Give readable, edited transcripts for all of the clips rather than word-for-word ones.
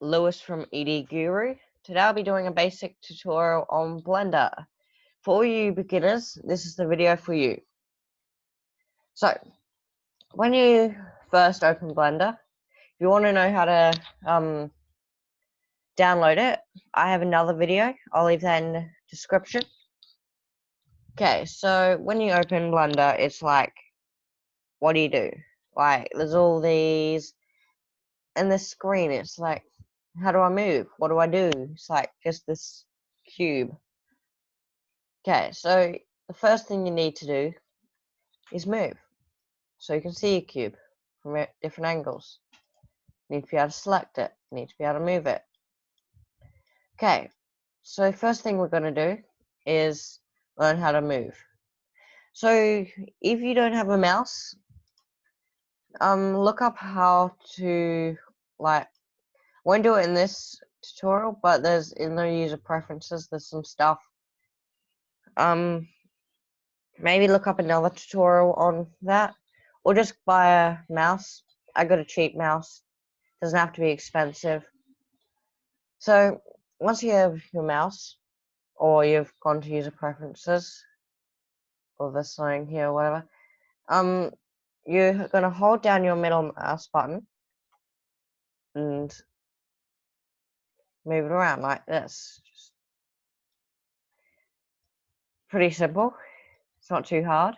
Lewis from ED Guru. Today I'll be doing a basic tutorial on Blender. For all you beginners, this is the video for you. So, when you first open Blender, if you want to know how to download it, I have another video. I'll leave that in the description. Okay, so when you open Blender, it's like, what do you do? Like, there's all these, and the screen, it's like, how do I move? What do I do? It's like just this cube. Okay, so the first thing you need to do is move. So you can see a cube from different angles. You need to be able to select it. You need to be able to move it. Okay, so first thing we're going to do is learn how to move. So if you don't have a mouse, look up how to, like, I won't do it in this tutorial, but there's in the user preferences, there's some stuff. Maybe look up another tutorial on that, or just buy a mouse. I got a cheap mouse. Doesn't have to be expensive. So once you have your mouse, or you've gone to user preferences, or this thing here, or whatever, you're gonna hold down your middle mouse button and move it around like this. Just pretty simple. It's not too hard.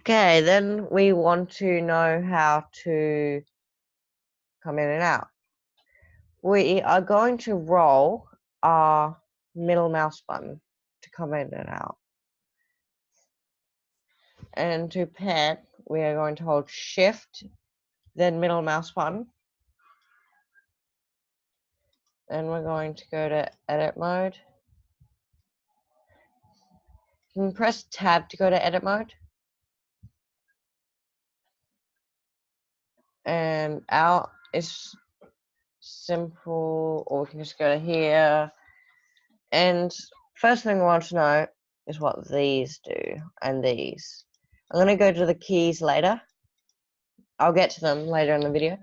Okay, then we want to know how to come in and out. We are going to roll our middle mouse button to come in and out. And to pan, we are going to hold Shift, then middle mouse button. Then we're going to go to edit mode. You can press tab to go to edit mode. And out is simple, or we can just go to here. And first thing we want to know is what these do, and these. I'm going to go to the keys later. I'll get to them later in the video.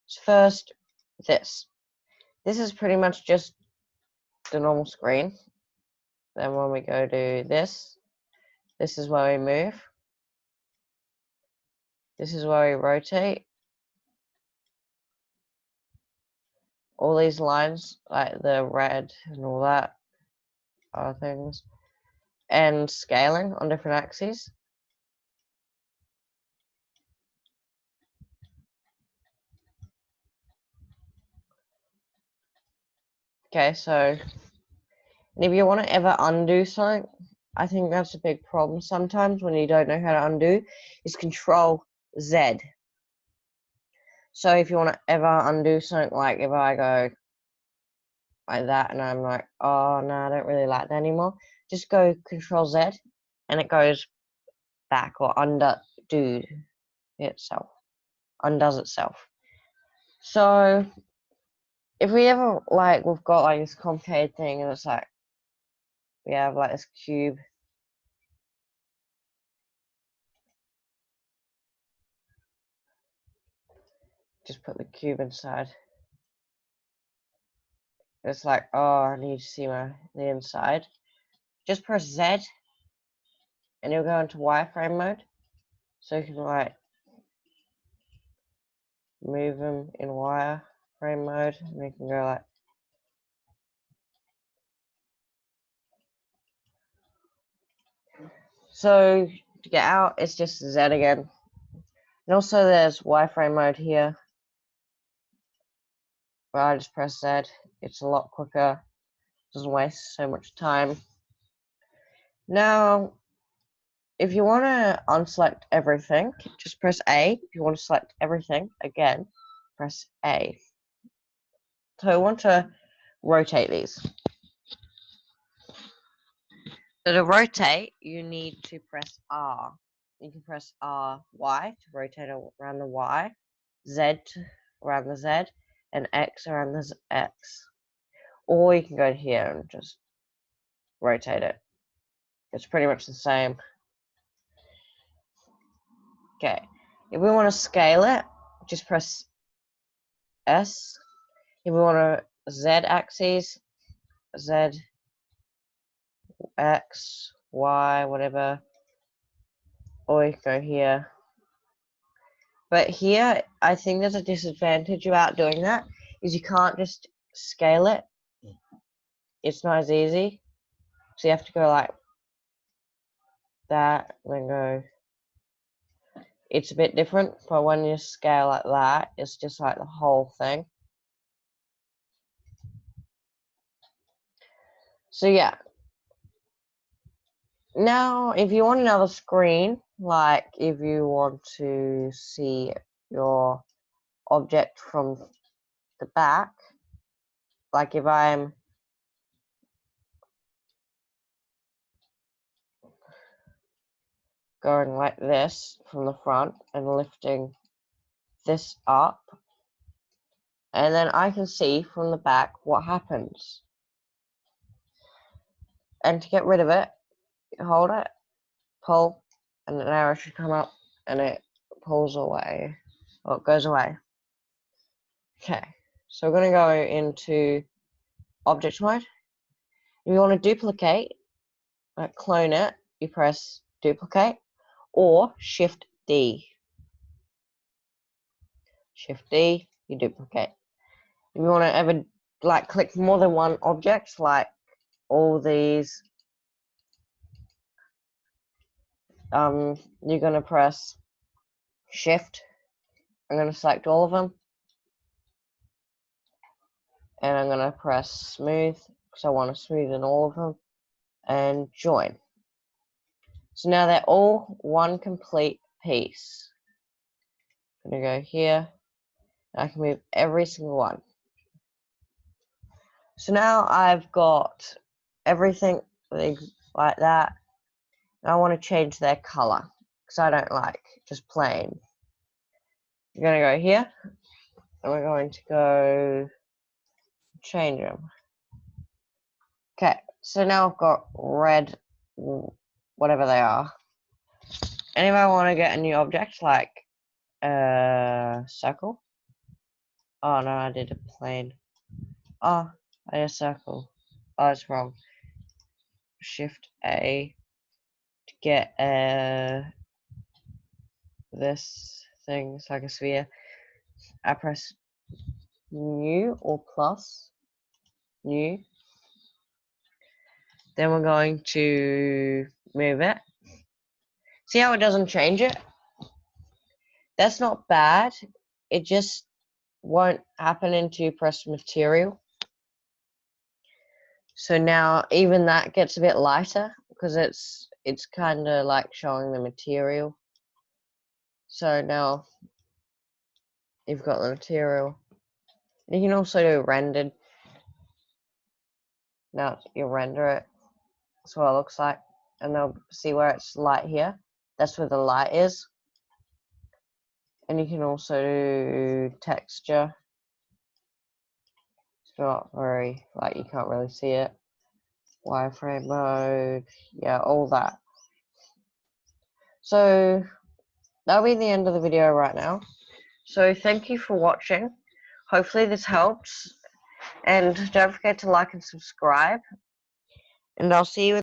So first, this. This is pretty much just the normal screen. Then when we go to this is where we move. This is where we rotate. All these lines, like the red and all that, are things. And scaling on different axes. Okay, so if you want to ever undo something, I think that's a big problem sometimes when you don't know how to undo, is Control Z. So if you want to ever undo something, like if I go like that and I'm like, oh no, I don't really like that anymore, just go Control Z and it goes back, or undoes itself. So if we ever, like, we've got like this complicated thing and it's like we have like this cube, just put the cube inside. It's like, oh, I need to see the inside. Just press Z and you'll go into wireframe mode, so you can like move them in wireframe mode, and you can go like, so to get out it's just Z again. And also there's wireframe mode here, where I just press Z. It's a lot quicker, doesn't waste so much time. Now if you want to unselect everything, just press A. If you want to select everything again, press A. So I want to rotate these. So to rotate, you need to press R. You can press R, Y to rotate around the Y, Z around the Z, and X around the X. Or you can go here and just rotate it. It's pretty much the same. Okay, if we want to scale it, just press S. If we want a Z axis, Z, X, Y, whatever, or you can go here. But here, I think there's a disadvantage about doing that, is you can't just scale it. It's not as easy. So you have to go like that, then go. It's a bit different, but when you scale like that, it's just like the whole thing. So yeah. Now, if you want another screen, like if you want to see your object from the back, like if I'm going like this from the front and lifting this up, and then I can see from the back what happens. And to get rid of it, hold it, pull, and an arrow should come up and it pulls away, or it goes away. Okay, so we're going to go into object mode. If you want to duplicate, like clone it, you press duplicate or Shift D. Shift D, you duplicate. If you want to ever like click more than one object, like all these, you're going to press Shift. I'm going to select all of them, and I'm going to press smooth because I want to smoothen all of them, and join. So now they're all one complete piece. I'm going to go here, and I can move every single one. So now I've got everything like that. I want to change their color because I don't like just plain. We're going to go here, and we're going to go change them. Okay, so now I've got red, whatever they are. And if I want to get a new object like a circle. Oh no, I did a plane. Oh, I did a circle. Oh, it's wrong. Shift A to get this thing, it's like a sphere. I press new or plus, new. Then we're going to move it. See how it doesn't change it? That's not bad. It just won't happen until you press material. So now even that gets a bit lighter because it's kind of like showing the material. So now you've got the material. You can also do rendered. Now you render it. That's what it looks like. And they'll see where it's light here. That's where the light is. And you can also do texture. It's not very, like, you can't really see it. Wireframe mode. Yeah, all that. So that'll be the end of the video right now. So thank you for watching. Hopefully this helps. And don't forget to like and subscribe. And I'll see you